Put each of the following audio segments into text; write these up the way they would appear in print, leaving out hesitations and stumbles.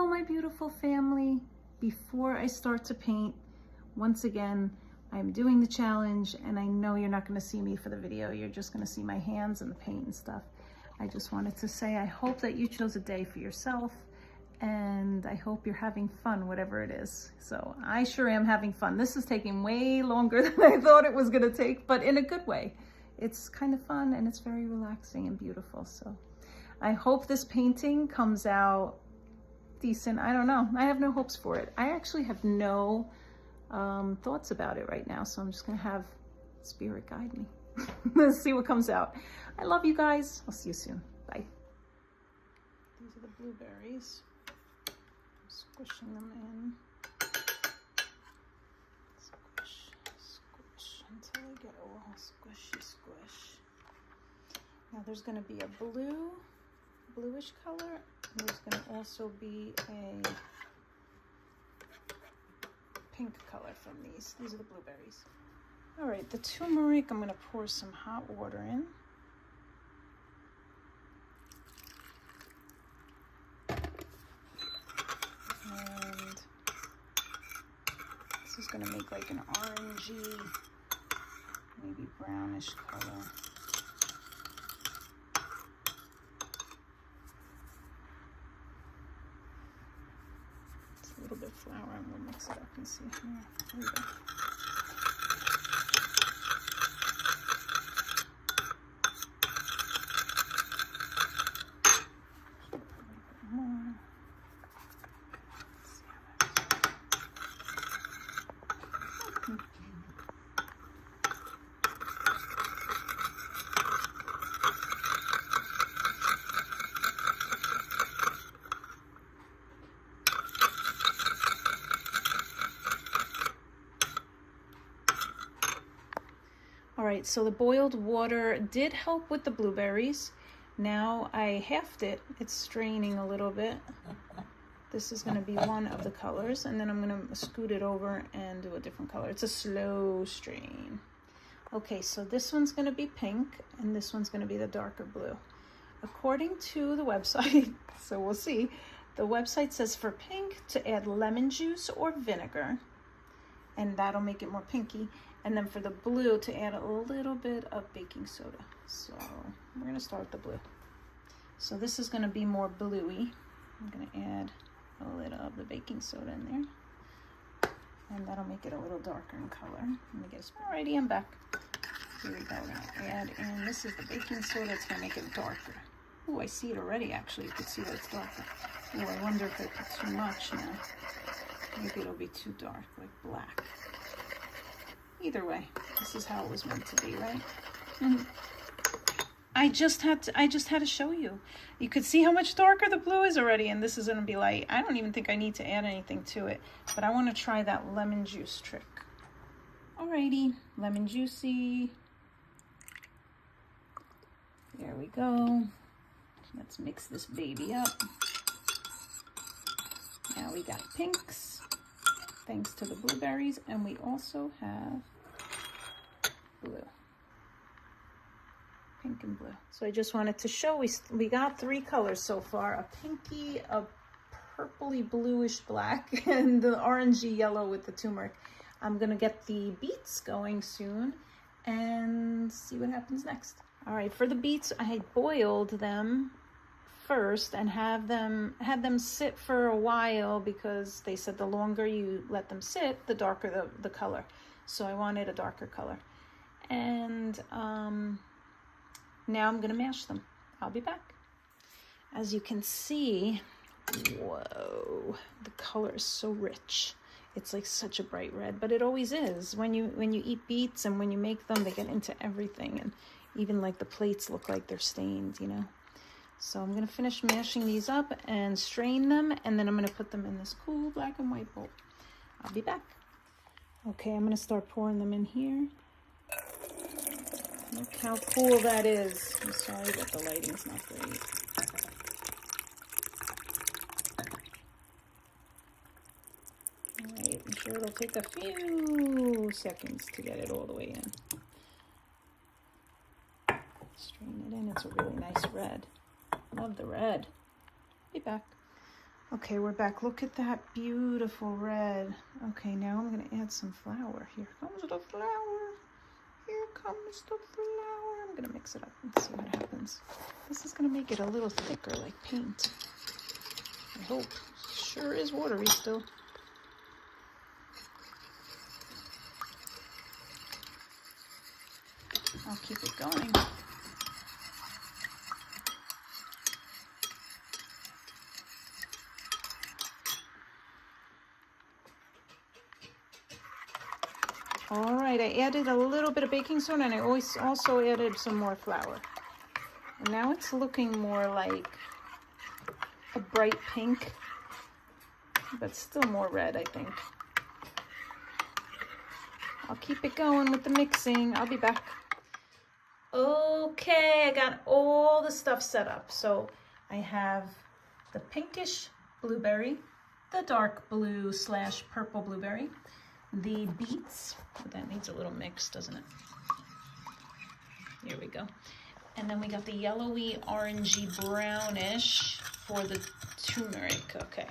Hello, my beautiful family. Before I start to paint, once again, I'm doing the challenge, and I know you're not going to see me for the video. You're just going to see my hands and the paint and stuff. I just wanted to say I hope that you chose a day for yourself, and I hope you're having fun, whatever it is. So I sure am having fun. This is taking way longer than I thought it was going to take, but in a good way. It's kind of fun, and it's very relaxing and beautiful. So I hope this painting comes out decent. I don't know. I have no hopes for it. I actually have no thoughts about it right now, so I'm just gonna have spirit guide me. Let's see what comes out. I love you guys. I'll see you soon. Bye. These are the blueberries. I'm squishing them in. Squish, squish until I get all squishy squish. Now there's gonna be a bluish color. There's going to also be a pink color from these. These are the blueberries. All right, the turmeric, I'm going to pour some hot water in. And this is going to make like an orangey, maybe brownish color. A little bit of flour, and we'll mix it up and see. Here we go. All right, so the boiled water did help with the blueberries. Now I halved it. It's straining a little bit. This is going to be one of the colors, and then I'm going to scoot it over and do a different color. It's a slow strain. Okay, so this one's going to be pink, and this one's going to be the darker blue. According to the website, so we'll see, the website says for pink to add lemon juice or vinegar, and that'll make it more pinky. And then for the blue, to add a little bit of baking soda. So we're gonna start with the blue. So this is gonna be more bluey. I'm gonna add a little of the baking soda in there. And that'll make it a little darker in color. Let me get a, alrighty, I'm back. Here we go, we're gonna add in, this is the baking soda, it's gonna make it darker. Oh, I see it already, actually. You can see that it's darker. Oh, I wonder if I put too much now. Maybe it'll be too dark, like black. Either way, this is how it was meant to be, right? And I just had to show you. You could see how much darker the blue is already, and this is gonna be light. I don't even think I need to add anything to it, but I want to try that lemon juice trick. Alrighty, lemon juicy. There we go. Let's mix this baby up. Now we got pinks, thanks to the blueberries, and we also have blue. Pink and blue. So I just wanted to show, we got 3 colors so far, a pinky, a purpley bluish black, and the orangey yellow with the turmeric. I'm gonna get the beets going soon and see what happens next. All right, for the beets, I boiled them first and had them sit for a while, because they said the longer you let them sit, the darker the color. So I wanted a darker color. And now I'm gonna mash them. I'll be back. As you can see, whoa, the color is so rich. It's like such a bright red, but it always is. When you eat beets and when you make them, they get into everything, and even like the plates look like they're stained, you know. So I'm gonna finish mashing these up and strain them, and then I'm gonna put them in this cool black and white bowl. I'll be back. Okay, I'm gonna start pouring them in here. Look how cool that is. I'm sorry that the lighting's not great. All right, I'm sure it'll take a few seconds to get it all the way in. Strain it in, it's a really nice red. Love the red. Be back. Okay, we're back. Look at that beautiful red. Okay, now I'm gonna add some flour. Here comes the flour. Here comes the flour. I'm gonna mix it up and see what happens. This is gonna make it a little thicker like paint. I hope. Sure is watery still. I'll keep it going. All right, I added a little bit of baking soda and I also added some more flour. And now it's looking more like a bright pink, but still more red, I think. I'll keep it going with the mixing. I'll be back. Okay, I got all the stuff set up. So I have the pinkish blueberry, the dark blue / purple blueberry, the beets. That needs a little mix, doesn't it? Here we go. And then we got the yellowy, orangey, brownish for the turmeric. Okay.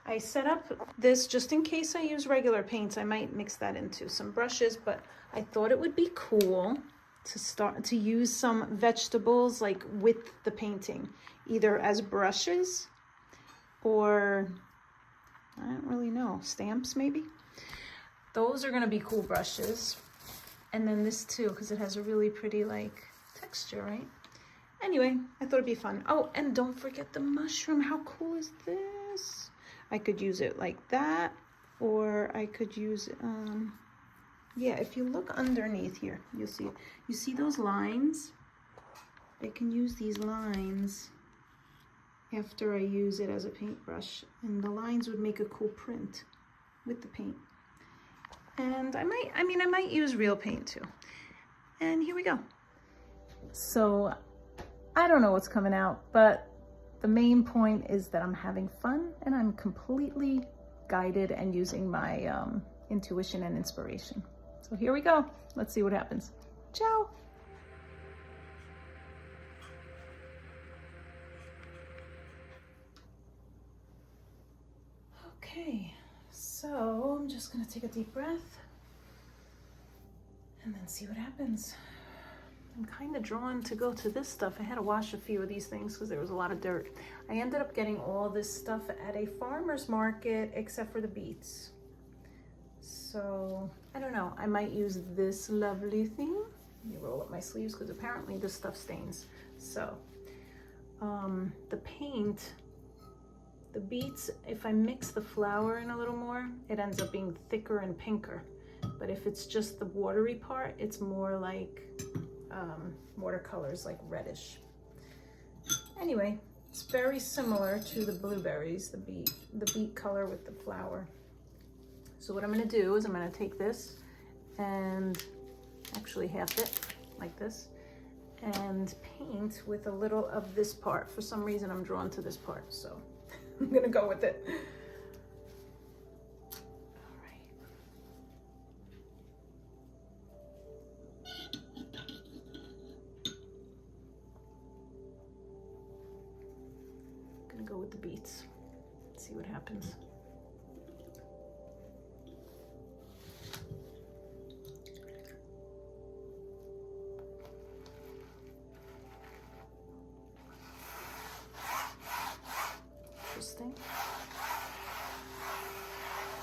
I set up this just in case I use regular paints. I might mix that into some brushes, but I thought it would be cool to start to use some vegetables like with the painting, either as brushes or I don't really know, stamps maybe. Those are gonna be cool brushes. And then this too, because it has a really pretty like texture, right? Anyway, I thought it'd be fun. Oh, and don't forget the mushroom. How cool is this? I could use it like that, or I could use, yeah, if you look underneath here, you'll see, you see those lines? I can use these lines after I use it as a paintbrush, and the lines would make a cool print with the paint. And I might use real paint too. And here we go. So I don't know what's coming out, but the main point is that I'm having fun and I'm completely guided and using my intuition and inspiration. So here we go. Let's see what happens. Ciao. Okay, so I'm just gonna take a deep breath and then see what happens. I'm kind of drawn to go to this stuff. I had to wash a few of these things because there was a lot of dirt. I ended up getting all this stuff at a farmer's market except for the beets. So I don't know, I might use this lovely thing. Let me roll up my sleeves because apparently this stuff stains. So the paint, the beets, if I mix the flour in a little more, it ends up being thicker and pinker. But if it's just the watery part, it's more like watercolors, like reddish. Anyway, it's very similar to the blueberries, the beet color with the flour. So what I'm gonna do is I'm gonna take this and actually half it like this and paint with a little of this part. For some reason I'm drawn to this part, so I'm gonna go with it. Go with the beets, see what happens. Interesting.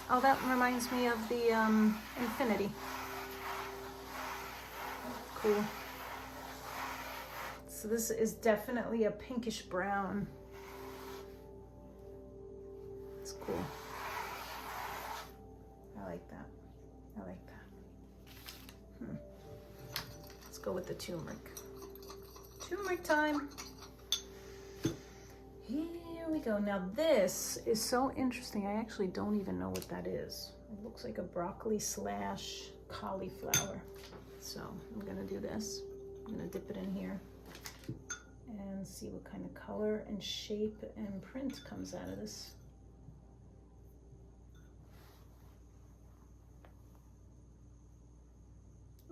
Oh, that reminds me of the infinity. Cool. So this is definitely a pinkish brown. It's cool. I like that. I like that. Let's go with the turmeric. Turmeric time. Here we go. Now this is so interesting. I actually don't even know what that is. It looks like a broccoli / cauliflower. So I'm gonna do this. I'm gonna dip it in here and see what kind of color and shape and print comes out of this.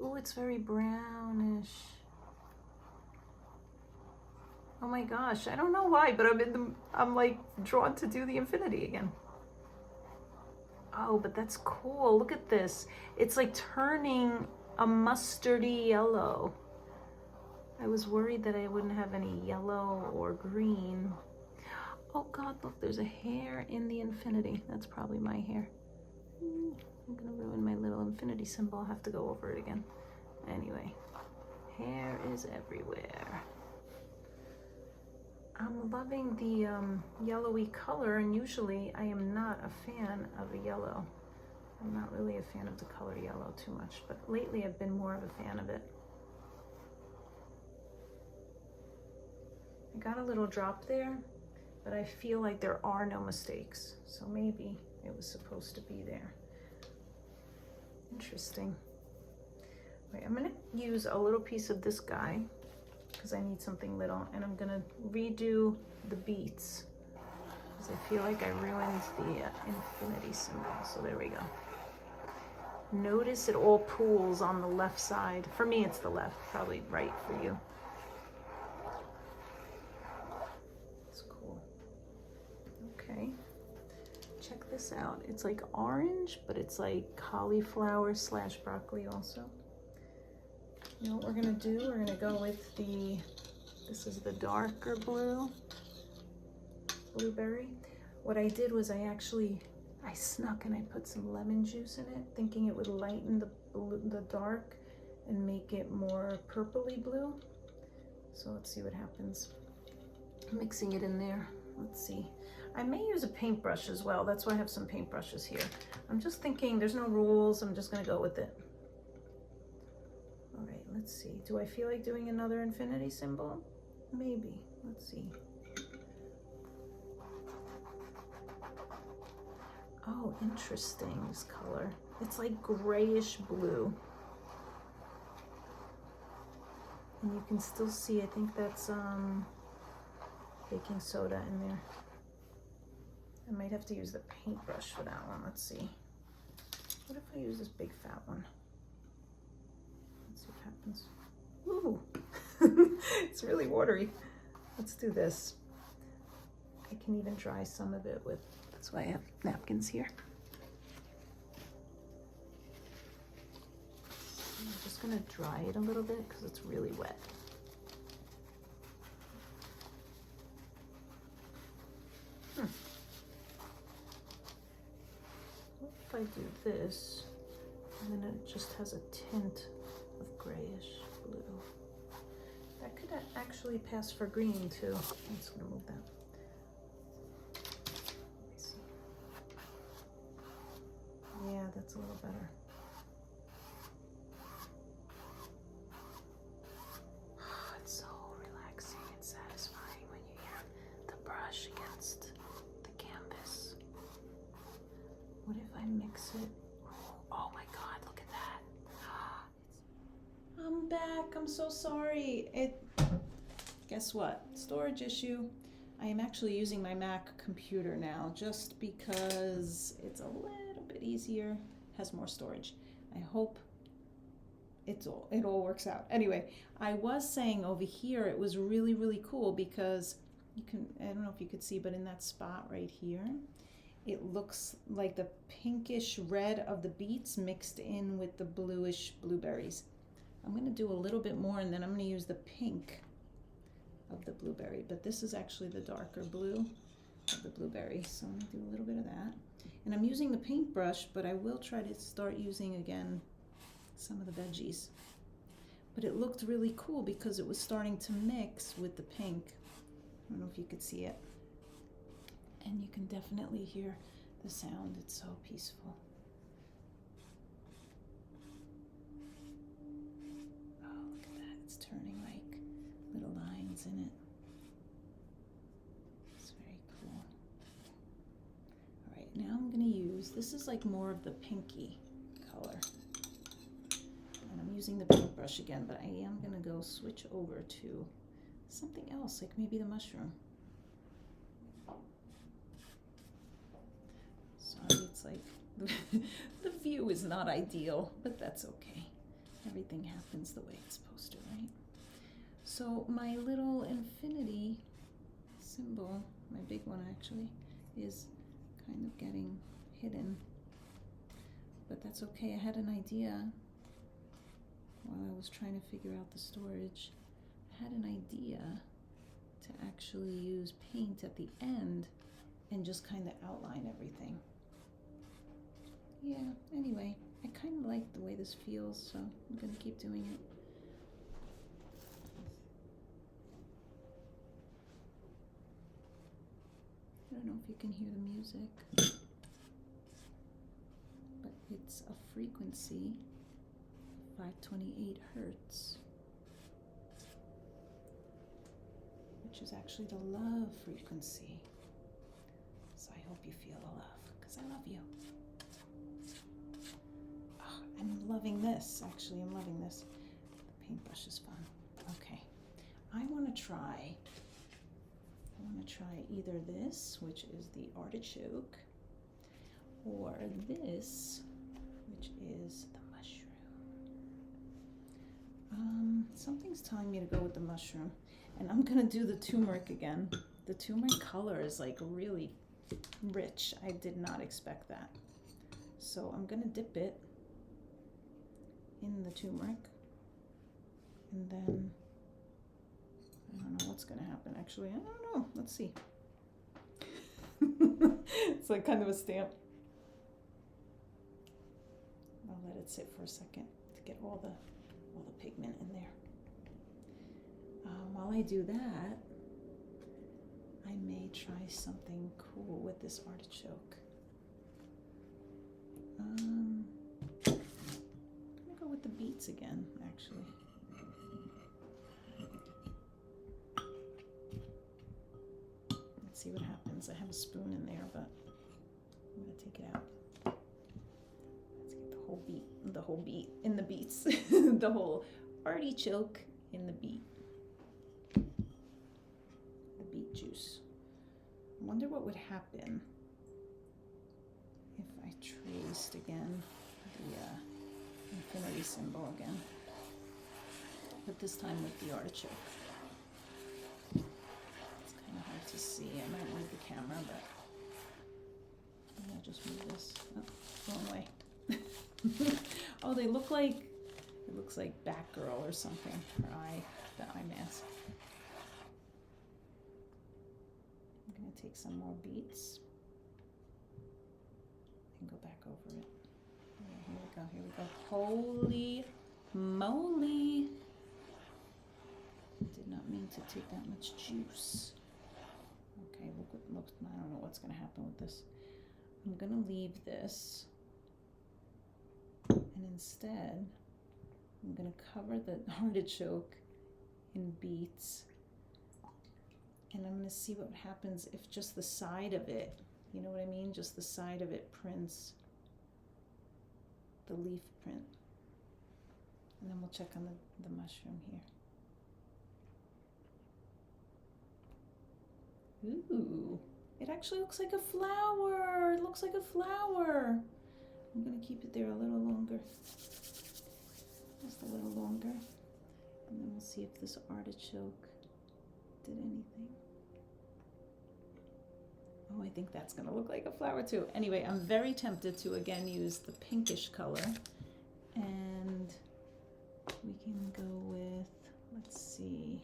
Oh, it's very brownish. Oh my gosh, I don't know why, but I'm like drawn to do the infinity again. Oh, but that's cool. Look at this. It's like turning a mustardy yellow. I was worried that I wouldn't have any yellow or green. Oh God, look, there's a hair in the infinity. That's probably my hair. I'm gonna ruin my little infinity symbol. I'll have to go over it again. Anyway, hair is everywhere. I'm loving the yellowy color, and usually I am not a fan of a yellow. I'm not really a fan of the color yellow too much, but lately I've been more of a fan of it. I got a little drop there, but I feel like there are no mistakes, so maybe it was supposed to be there. Interesting. Wait, I'm gonna use a little piece of this guy because I need something little, and I'm gonna redo the beets because I feel like I ruined the infinity symbol. So there we go. Notice it all pools on the left side. For me, it's the left, probably right for you. It's cool. Okay, check this out. It's like orange, but it's like cauliflower slash broccoli also. You know what we're gonna do? We're gonna go with this is the darker blueberry. What I did was I snuck and I put some lemon juice in it, thinking it would lighten the dark and make it more purpley blue. So let's see what happens. Mixing it in there. Let's see. I may use a paintbrush as well. That's why I have some paintbrushes here. I'm just thinking, there's no rules. I'm just gonna go with it. All right, let's see. Do I feel like doing another infinity symbol? Maybe. Let's see. Oh, interesting, this color. It's like grayish blue. And you can still see, I think that's baking soda in there. I might have to use the paintbrush for that one. Let's see. What if I use this big fat one? Let's see what happens. Ooh, it's really watery. Let's do this. I can even dry some of it with, that's why I have napkins here. I'm just gonna dry it a little bit because it's really wet. What if I do this, and then it just has a tint of grayish blue? That could actually pass for green too. I'm just gonna move that. Let me see. Yeah, that's a little better. It's so relaxing and satisfying when you hear the brush against the canvas. What if I mix it? Oh my God, look at that. I'm back. I'm so sorry. Guess what? Storage issue. I am actually using my Mac computer now just because it's a little bit easier, has more storage. I hope it all works out. Anyway, I was saying over here it was really, really cool because you can, I don't know if you could see, but in that spot right here, it looks like the pinkish red of the beets mixed in with the bluish blueberries. I'm going to do a little bit more, and then I'm going to use the pink of the blueberry, but this is actually the darker blue of the blueberry. So I'm going to do a little bit of that. And I'm using the paintbrush, but I will try to start using again some of the veggies. But it looked really cool because it was starting to mix with the pink. I don't know if you could see it. And you can definitely hear the sound. It's so peaceful. Oh, look at that. It's turning like little lines in it. It's very cool. All right, now I'm going to use, this is like more of the pinky color. And I'm using the paintbrush again, but I am going to go switch over to something else, like maybe the mushroom. Sorry, it's like the view is not ideal, but that's okay. Everything happens the way it's supposed to, right? So my little infinity symbol, my big one actually, is kind of getting hidden. But that's okay. I had an idea while I was trying to figure out the storage. I had an idea to actually use paint at the end and just kind of outline everything. Yeah, anyway, I kind of like the way this feels, so I'm going to keep doing it. I don't know if you can hear the music, but it's a frequency, 528 hertz, which is actually the love frequency. So I hope you feel the love, because I love you. Oh, I'm loving this, actually, I'm loving this. The paintbrush is fun. Okay, I want to try either this, which is the artichoke, or this, which is the mushroom. Something's telling me to go with the mushroom, and I'm gonna do the turmeric again. The turmeric color is like really rich. I did not expect that. So I'm gonna dip it in the turmeric, and then I don't know what's gonna happen actually. I don't know. Let's see. It's like kind of a stamp. I'll let it sit for a second to get all the pigment in there. While I do that, I may try something cool with this artichoke. I'm gonna go with the beets again, actually. Let's see what happens. I have a spoon in there, but I'm gonna take it out. Let's get the whole beet in the beets. The whole artichoke in the beet. The beet juice. I wonder what would happen if I traced again the infinity symbol again, but this time with the artichoke. It's kind of hard to see. I might move the camera, but I'll just move this. Oh, wrong way. Oh, they look like, it looks like Batgirl or something. Her eye, the eye mask. I'm gonna take some more beets and go back over it. Yeah, here we go, here we go. Holy moly! Did not mean to take that much juice. Okay, look, I don't know what's gonna happen with this. I'm gonna leave this, and instead I'm gonna cover the artichoke in beets, and I'm gonna see what happens if just the side of it, you know what I mean? Just the side of it prints the leaf print. And then we'll check on the mushroom here. Ooh, it actually looks like a flower. It looks like a flower. I'm gonna keep it there a little longer. Just a little longer. And then we'll see if this artichoke did anything. Oh, I think that's gonna look like a flower too. Anyway, I'm very tempted to again use the pinkish color, and we can go with, let's see,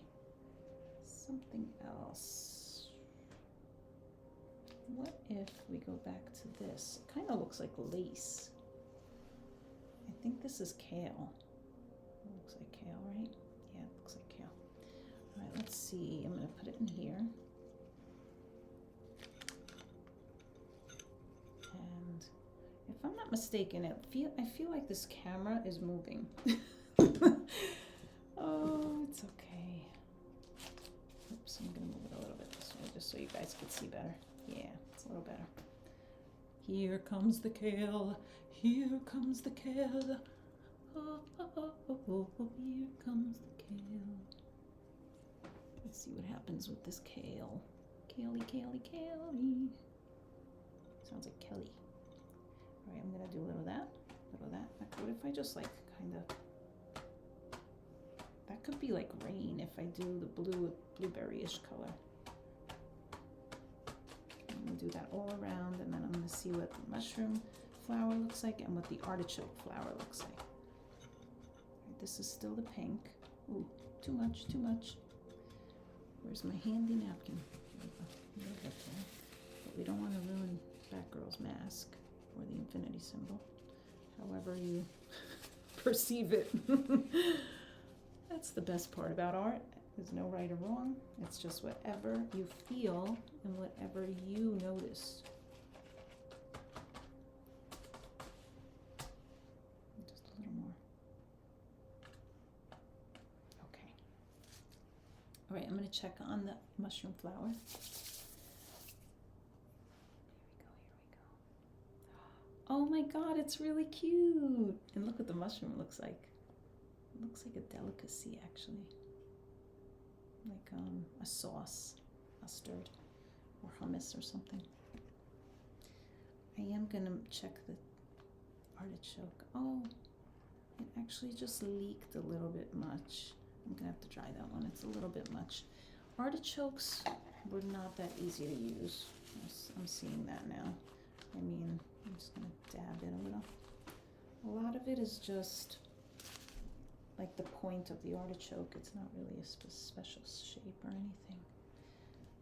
something else. What if we go back to this? It kind of looks like lace. I think this is kale. It looks like kale, right? Yeah, it looks like kale. All right, let's see. I'm gonna put it in here. And if I'm not mistaken, I feel like this camera is moving. Oh, it's okay. Oops, I'm gonna move it a little bit this way just so you guys can see better. Yeah, it's a little better. Here comes the kale. Here comes the kale. Oh, oh, oh, oh, oh, oh, here comes the kale. Let's see what happens with this kale. Kaley, Kaley, Kaley. Sounds like Kelly. All right, I'm gonna do a little of that, a little of that. What if I just like kind of, that could be like rain if I do the blueberry-ish color. I'm gonna do that all around, and then I'm gonna see what the mushroom flower looks like and what the artichoke flower looks like. Right, this is still the pink. Ooh, too much, too much. Where's my handy napkin? But we don't want to ruin Batgirl's mask or the infinity symbol, however you perceive it. That's the best part about art. There's no right or wrong. It's just whatever you feel and whatever you notice. Just a little more. Okay. All right, I'm going to check on the mushroom flower. Here we go. Oh my God, it's really cute. And look what the mushroom looks like. It looks like a delicacy, actually. Like a sauce, mustard, or hummus or something. I am gonna check the artichoke. Oh, it actually just leaked a little bit much. I'm gonna have to dry that one. It's a little bit much. Artichokes were not that easy to use. I'm seeing that now. I mean, I'm just gonna dab it a little. A lot of it is just like the point of the artichoke. It's not really a special shape or anything.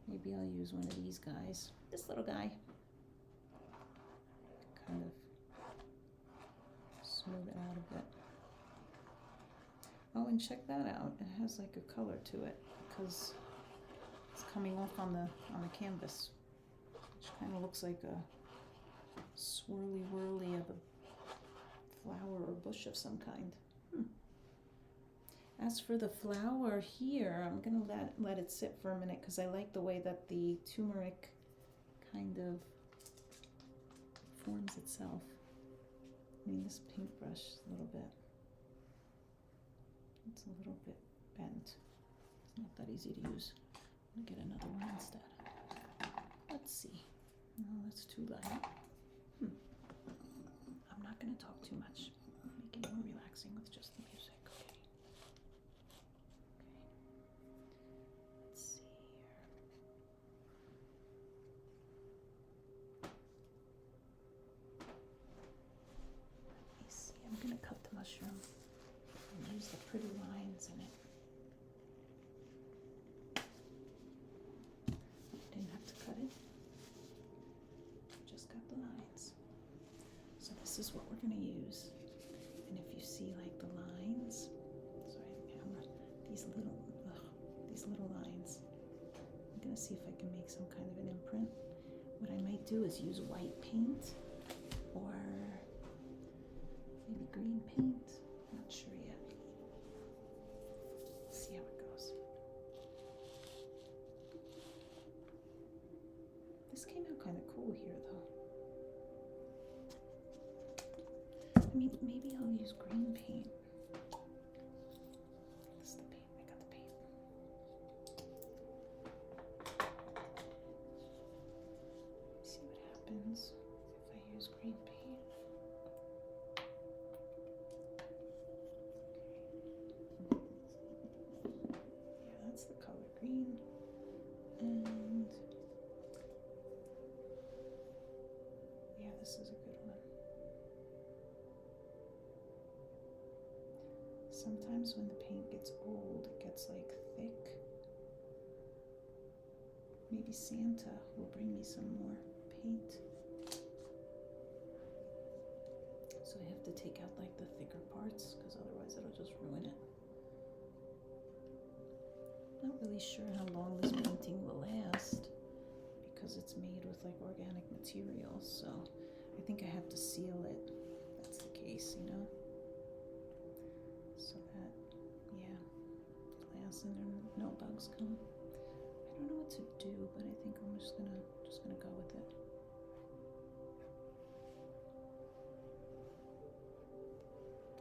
Maybe I'll use one of these guys. This little guy. Kind of smooth it out a bit. Oh, and check that out. It has like a color to it because it's coming off on the canvas, which kind of looks like a swirly whirly of a flower or bush of some kind. As for the flower here, I'm gonna let it sit for a minute because I like the way that the turmeric kind of forms itself. I mean, this paintbrush is a little bit, it's a little bit bent. It's not that easy to use. I'm gonna get another one instead. Let's see. No, that's too light. I'm not gonna talk too much. Make it more relaxing with just the music. I'm going to cut the mushroom and use the pretty lines in it. Didn't have to cut it, just cut the lines. So this is what we're going to use. And if you see like the lines, sorry, the camera, these little lines, I'm going to see if I can make some kind of an imprint. What I might do is use white paint or maybe green paint. I'm not sure yet. See how it goes. This came out kind of cool here, though. I mean, maybe I'll use green paint. This is the paint. I got the paint. See what happens if I use green paint. Green, and yeah, this is a good one. Sometimes when the paint gets old, it gets like thick. Maybe Santa will bring me some more paint. So I have to take out like the thicker parts because otherwise it'll just ruin it. Not really sure how long this painting will last because it's made with like organic materials, so I think I have to seal it if that's the case, you know, so that, yeah, it lasts and no bugs come. I don't know what to do, but I think I'm just gonna go with it.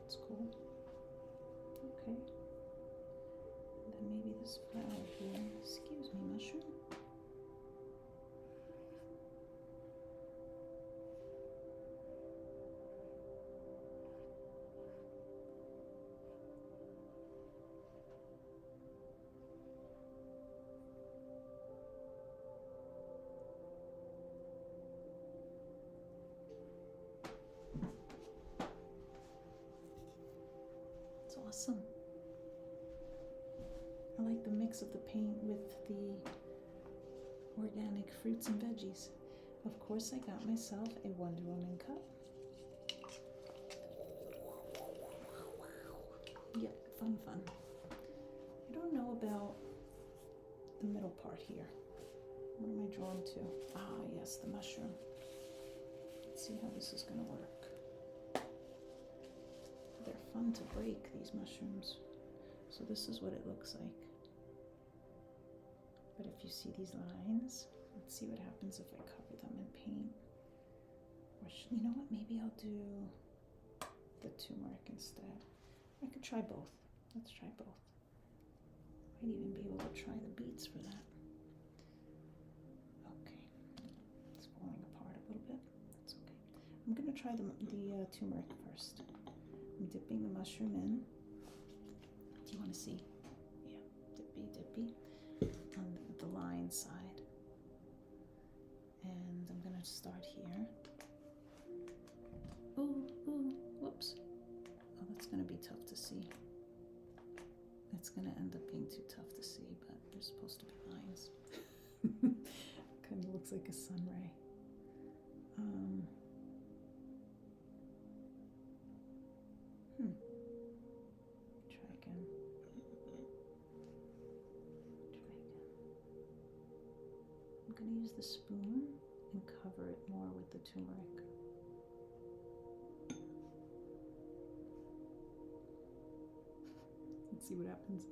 That's cool. Okay. Then maybe this flower here. Excuse me, mushroom. awesome. I like the mix of the paint with the organic fruits and veggies. Of course, I got myself a Wonder Woman cup. Yep, fun. I don't know about the middle part here. What am I drawn to? Ah, yes, the mushroom. Let's see how this is going to work. They're fun to break, these mushrooms. So this is what it looks like. But if you see these lines, let's see what happens if I cover them in paint. Or you know what, maybe I'll do the turmeric instead. I could try both. Let's try both. Might even be able to try the beets for that. Okay, it's falling apart a little bit. That's okay. I'm gonna try the turmeric first. I'm dipping the mushroom in. Do you want to see? Yeah, dippy on the line side. And I'm gonna start here. Ooh, whoops. Oh, that's gonna be tough to see. It's gonna end up being too tough to see, but there's supposed to be lines. Kind of looks like a sun ray. Try again. I'm gonna use the spoon and cover it more with the turmeric. Let's see what happens.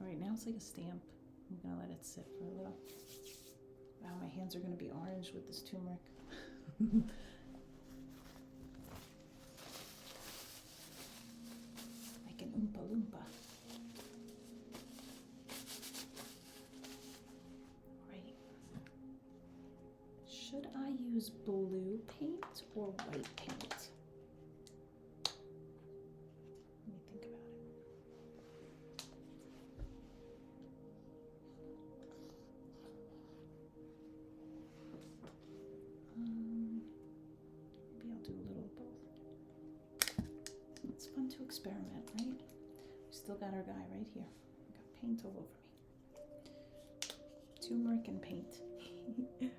All right, now it's like a stamp. I'm gonna let it sit for a little. Wow, my hands are gonna be orange with this turmeric. Like an Oompa Loompa. Right. Should I use blue paint or white paint? Let me think about it. Maybe I'll do a little of both. It's fun to experiment, right? We still got our guy right here. I got paint all over me. Turmeric and paint. Okay.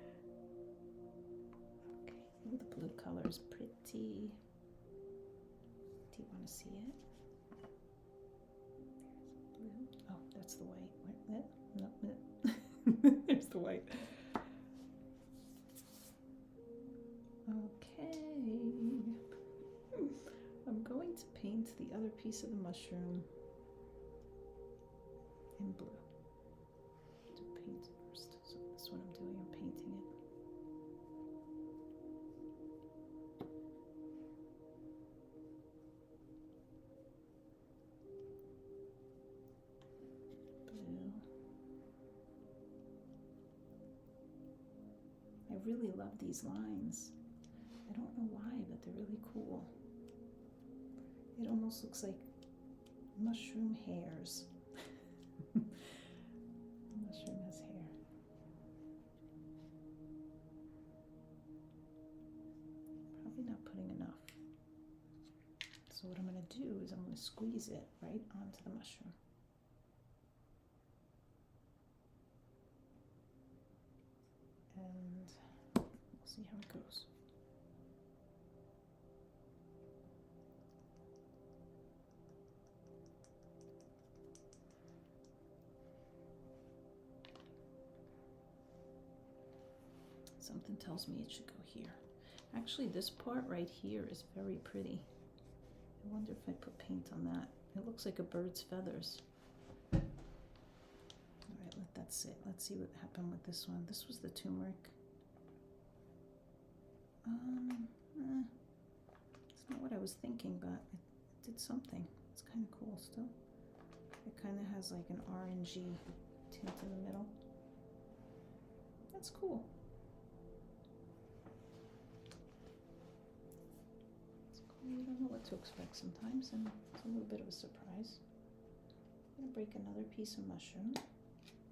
Oh, the blue color is pretty. Do you want to see it? Blue. Oh, that's the white. Wait, no. There's the white. Okay. I'm going to paint the other piece of the mushroom in blue. To paint first. So that's what I'm doing. I'm painting it. Blue. I really love these lines. I don't know why, but they're really cool. It almost looks like mushroom hairs. Mushroom has hair. Probably not putting enough. So what I'm going to do is I'm going to squeeze it right onto the mushroom. And we'll see how it goes. Something tells me it should go here. Actually, this part right here is very pretty. I wonder if I put paint on that. It looks like a bird's feathers. All right, let that sit. Let's see what happened with this one. This was the turmeric. It's not what I was thinking, but it did something. It's kind of cool still. It kind of has like an orangey tint in the middle. That's cool. You don't know what to expect sometimes, and it's a little bit of a surprise. I'm going to break another piece of mushroom,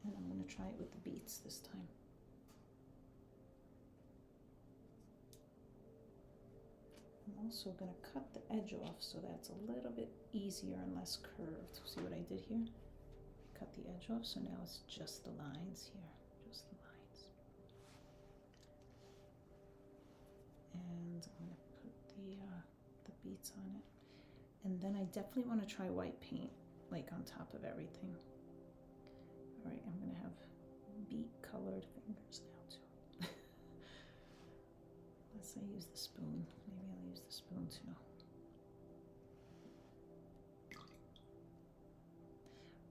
and I'm going to try it with the beets this time. I'm also going to cut the edge off so that's a little bit easier and less curved. See what I did here? Cut the edge off, so now it's just the lines here, just the lines. And I'm going to put the beets on it. And then I definitely want to try white paint, like on top of everything. All right, I'm going to have beet colored fingers now too. Unless I use the spoon. Maybe I'll use the spoon too.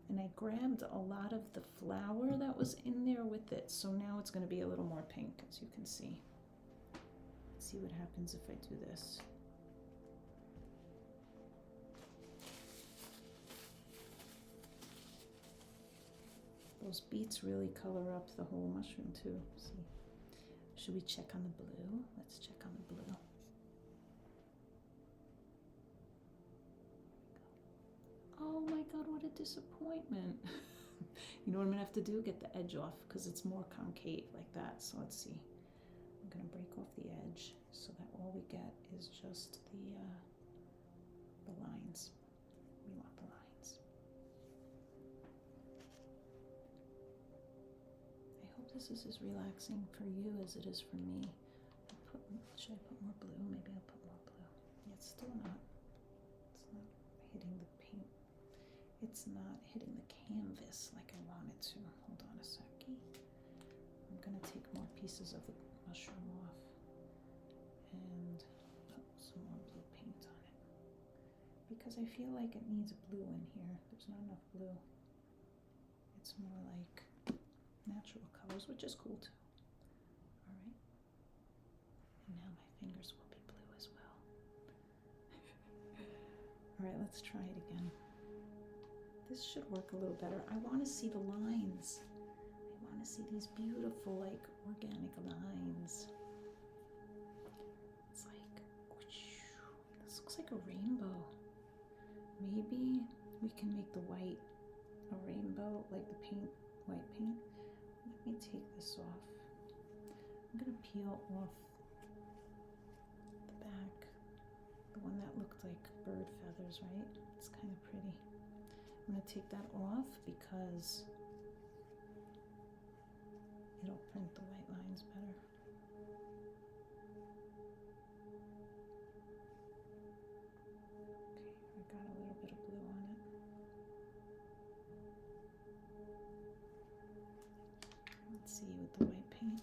And I grabbed a lot of the flour that was in there with it, so now it's going to be a little more pink, as you can see. Let's see what happens if I do this. Those beets really color up the whole mushroom too. See, should we check on the blue? Let's check on the blue. Oh my God, what a disappointment. You know what I'm gonna have to do? Get the edge off because it's more concave like that. So let's see. I'm gonna break off the edge so that all we get is just the lines. We want the lines. I hope this is as relaxing for you as it is for me. Should I put more blue? Maybe I'll put more blue. Yeah, it's still not. It's not hitting the paint. It's not hitting the canvas like I want it to. Hold on a second. I'm gonna take more pieces of the mushroom off and put some more blue paint on it. Because I feel like it needs blue in here. There's not enough blue. It's more like natural colors, which is cool too. All right. And now my fingers will be blue as well. All right, let's try it again. This should work a little better. I want to see the lines. I want to see these beautiful, like, organic lines. It's like, this looks like a rainbow. Maybe we can make the white a rainbow, like the paint, white paint. Let me take this off. I'm gonna peel off the back, the one that looked like bird feathers, right? It's kind of pretty. I'm going to take that off because it'll print the white lines better. Okay, I got a little bit of blue on it. Let's see with the white paint.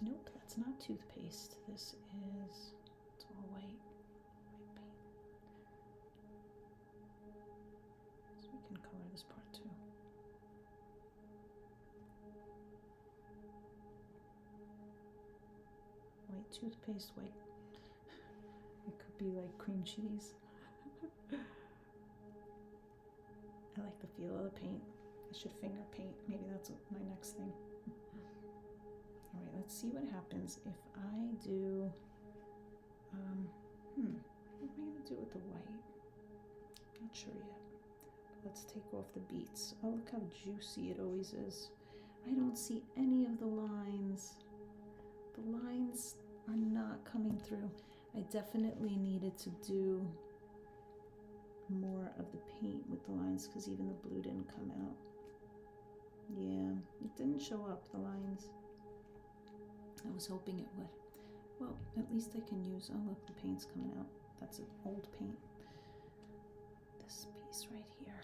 Nope, that's not toothpaste. This is, it's all white paint. So we can color this part too. White toothpaste, white. It could be like cream cheese. I like the feel of the paint. I should finger paint. Maybe that's my next thing. All right, let's see what happens if I do, what am I gonna do with the white? Not sure yet. But let's take off the beets. Oh, look how juicy it always is. I don't see any of the lines. The lines are not coming through. I definitely needed to do more of the paint with the lines because even the blue didn't come out. Yeah, it didn't show up, the lines. I was hoping it would. Well, at least I can use, oh look, the paint's coming out. That's an old paint. This piece right here.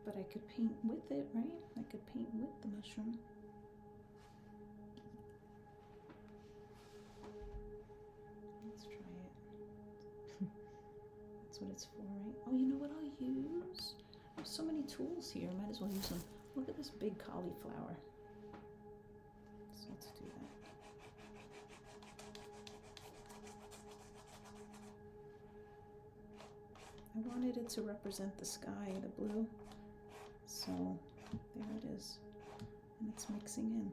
But I could paint with it, right? I could paint with the mushroom. Let's try it. That's what it's for, right? Oh, you know what I'll use? I have so many tools here. Might as well use them. Look at this big cauliflower. So let's do that. I wanted it to represent the sky, the blue. So there it is. And it's mixing in.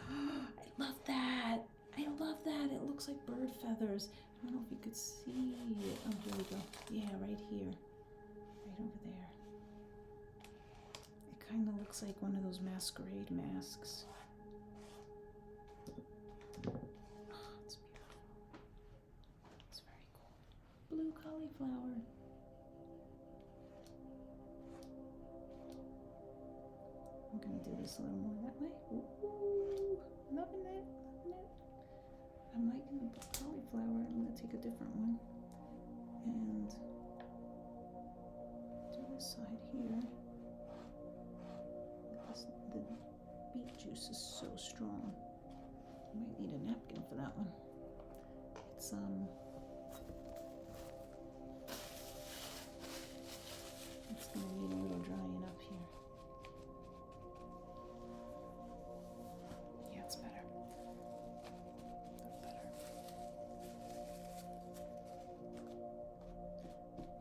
I love that. I love that. It looks like bird feathers. I don't know if you could see it. Oh, here we go. Yeah, right here. Right over there. looks like one of those masquerade masks. Oh, it's beautiful. It's very cool. Blue cauliflower. I'm gonna do this a little more that way. Ooh, loving it, loving it. I'm liking the cauliflower. I'm gonna take a different one and do this side here. The beet juice is so strong. I might need a napkin for that one. It's gonna need a little drying up here. Yeah, it's better. Better.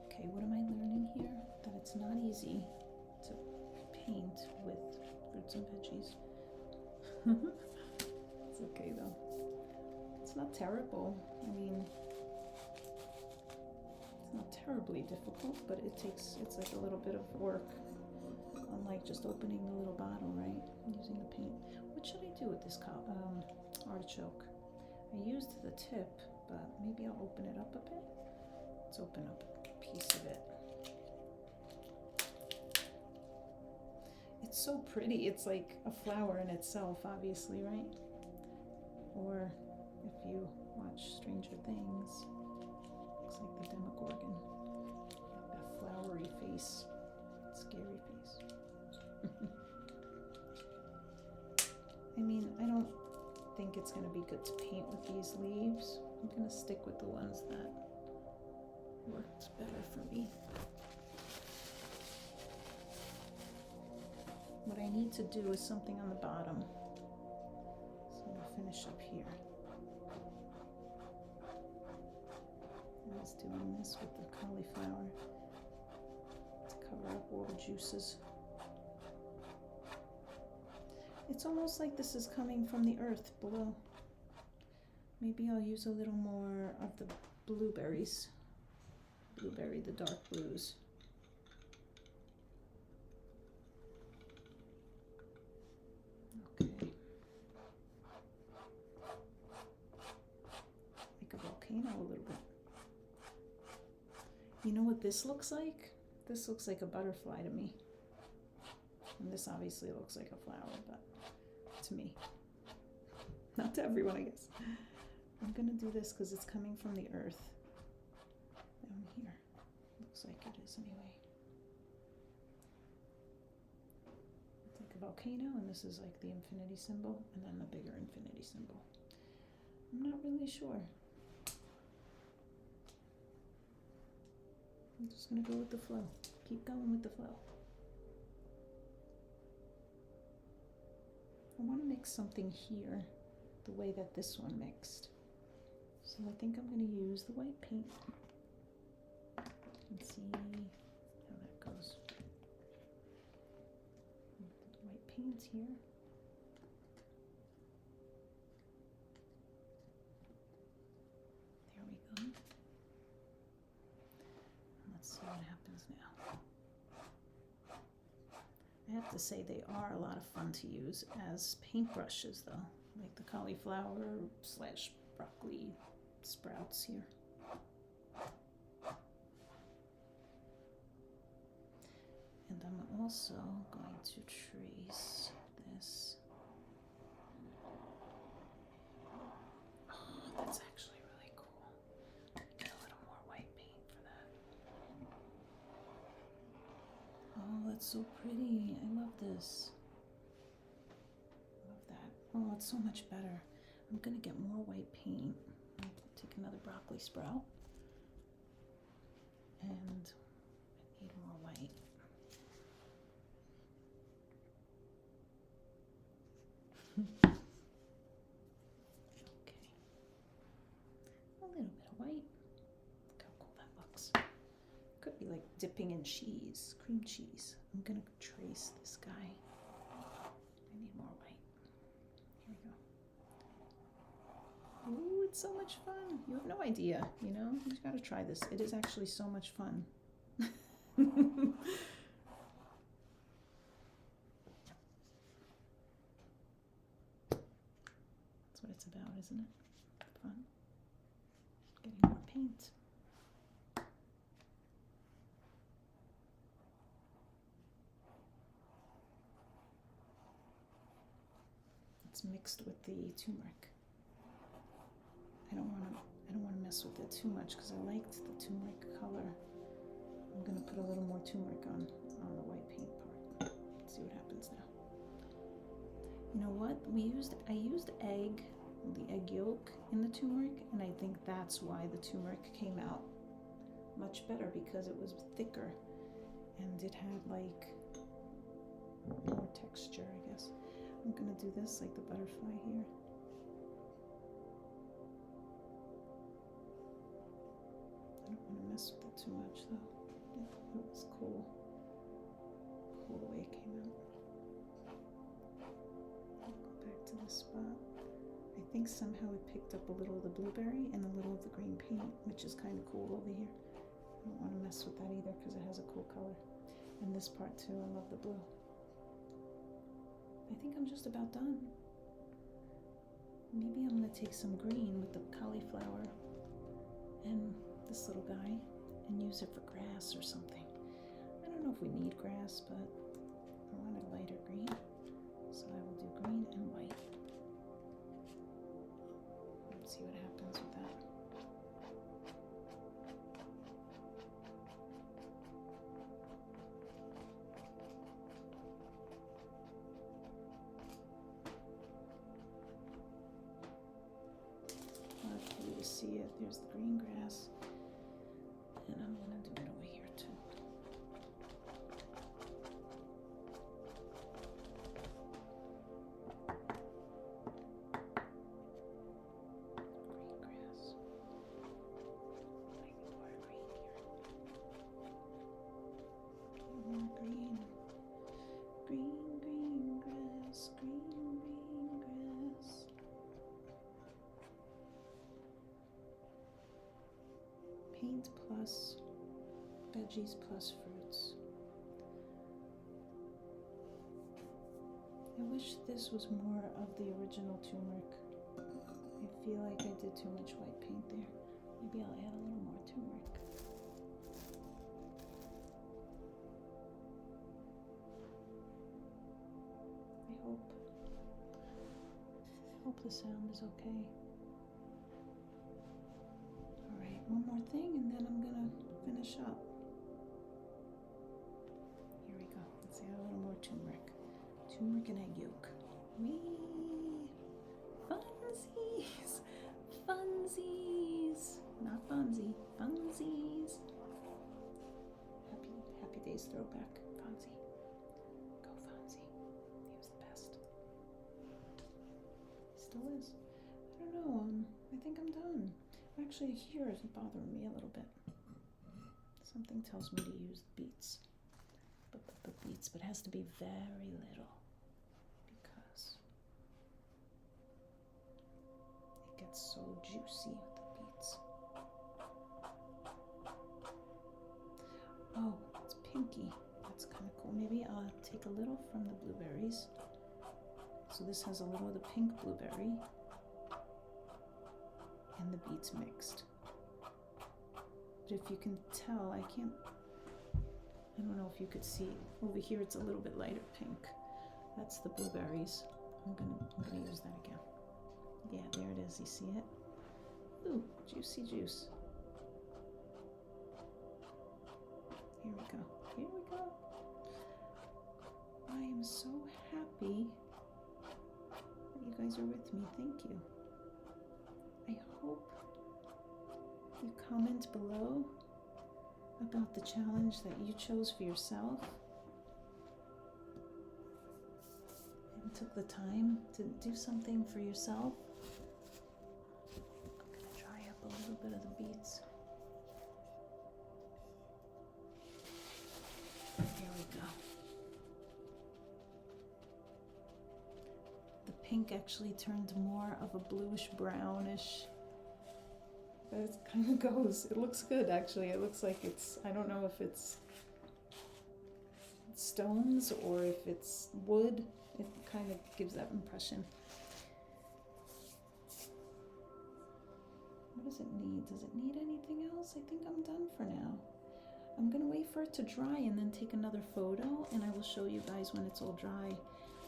Okay, what am I learning here? That it's not easy to paint with fruits and veggies. It's okay though. It's not terrible. I mean, it's not terribly difficult, but it's like a little bit of work. Unlike just opening the little bottle, right? And using the paint. What should I do with this artichoke? I used the tip, but maybe I'll open it up a bit. Let's open up a piece of it. It's so pretty. It's like a flower in itself, obviously, right? Or if you watch Stranger Things, looks like the Demogorgon. That flowery face, scary face. I mean, I don't think it's going to be good to paint with these leaves. I'm going to stick with the ones that worked better for me. What I need to do is something on the bottom. So I'm going to finish up here. I was doing this with the cauliflower to cover up all the juices. It's almost like this is coming from the earth below. Maybe I'll use a little more of the blueberries. Blueberry, the dark blues. Okay. Like a volcano a little bit. You know what this looks like? This looks like a butterfly to me. And this obviously looks like a flower, but to me. Not to everyone, I guess. I'm gonna do this because it's coming from the earth. Down here. Looks like it is anyway. It's like a volcano, and this is like the infinity symbol, and then the bigger infinity symbol. I'm not really sure. I'm just gonna go with the flow. Keep going with the flow. I want to mix something here the way that this one mixed. So I think I'm going to use the white paint and see how that goes. The white paint here. There we go. Let's see what happens now. I have to say they are a lot of fun to use as paintbrushes though, like the cauliflower / broccoli sprouts here. And I'm also going to trace this. Oh, that's actually really cool. Get a little more white paint for that. Oh, that's so pretty. I love this. Love that. Oh, it's so much better. I'm gonna get more white paint. I'll take another broccoli sprout. And I need more white. Okay. A little bit of white. Look how cool that looks. Could be like dipping in cheese, cream cheese. I'm gonna trace this guy. I need more white. Here we go. Ooh, it's so much fun. You have no idea, you know? You just gotta try this. It is actually so much fun. about, isn't it? Fun. Getting more paint. It's mixed with the turmeric. I don't want to mess with it too much because I liked the turmeric color. I'm going to put a little more turmeric on the white paint part. Let's see what happens now. You know what? I used the egg yolk in the turmeric, and I think that's why the turmeric came out much better, because it was thicker and it had like more texture, I guess. I'm gonna do this like the butterfly here. I don't want to mess with it too much though. It was cool. Cool the way it came out. I'll go back to this spot. I think somehow it picked up a little of the blueberry and a little of the green paint, which is kind of cool over here. I don't want to mess with that either because it has a cool color. And this part too, I love the blue. I think I'm just about done. Maybe I'm going to take some green with the cauliflower and this little guy and use it for grass or something. I don't know if we need grass, but I want a lighter green, so I will do green and white. Let's see what happens with that. For you to see it, there's the green grass, and I'm going to do it over here too. Green grass. Like more green here. More green. Green grass. Green grass. Paint plus veggies plus fruits. I wish this was more of the original turmeric. I feel like I did too much white paint there. Maybe I'll add a little more turmeric. I hope the sound is okay. Alright, one more thing and then I'm gonna finish up. Here we go. Let's add a little more turmeric. Turmeric and egg yolk. Whee! Funsies! Funsies! Not Fonzie. Funsies! Happy Days throwback. Fonzie. Go Fonzie. He was the best. He still is. I don't know. I think I'm done. Actually, here is bothering me a little bit. Something tells me to use the beets. But it has to be very little because it gets so juicy with the beets. Oh, it's pinky. That's kind of cool. Maybe I'll take a little from the blueberries. So this has a little of the pink blueberry and the beets mixed. But if you can tell, I don't know if you could see. Over here it's a little bit lighter pink. That's the blueberries. I'm gonna use that again. Yeah, there it is. You see it? Ooh, juicy juice. Here we go. Here we go. I am so happy that you guys are with me. Thank you. I hope you comment below about the challenge that you chose for yourself and took the time to do something for yourself. I'm going to dry up a little bit of the beets. Here we go. The pink actually turned more of a bluish brownish. But it kind of goes. It looks good, actually. It looks like it's, I don't know if it's stones or if it's wood. It kind of gives that impression. What does it need? Does it need anything else? I think I'm done for now. I'm gonna wait for it to dry and then take another photo, and I will show you guys when it's all dry.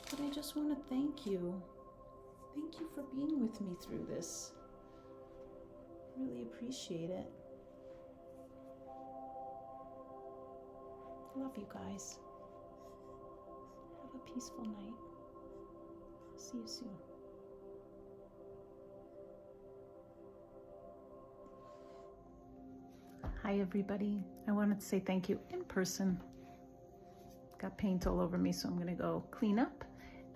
But I just want to thank you. Thank you for being with me through this. Really appreciate it. Love you guys. Have a peaceful night. See you soon. Hi everybody. I wanted to say thank you in person. Got paint all over me, so I'm gonna go clean up.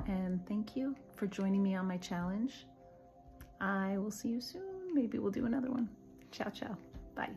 And thank you for joining me on my challenge. I will see you soon. Maybe we'll do another one. Ciao, ciao. Bye.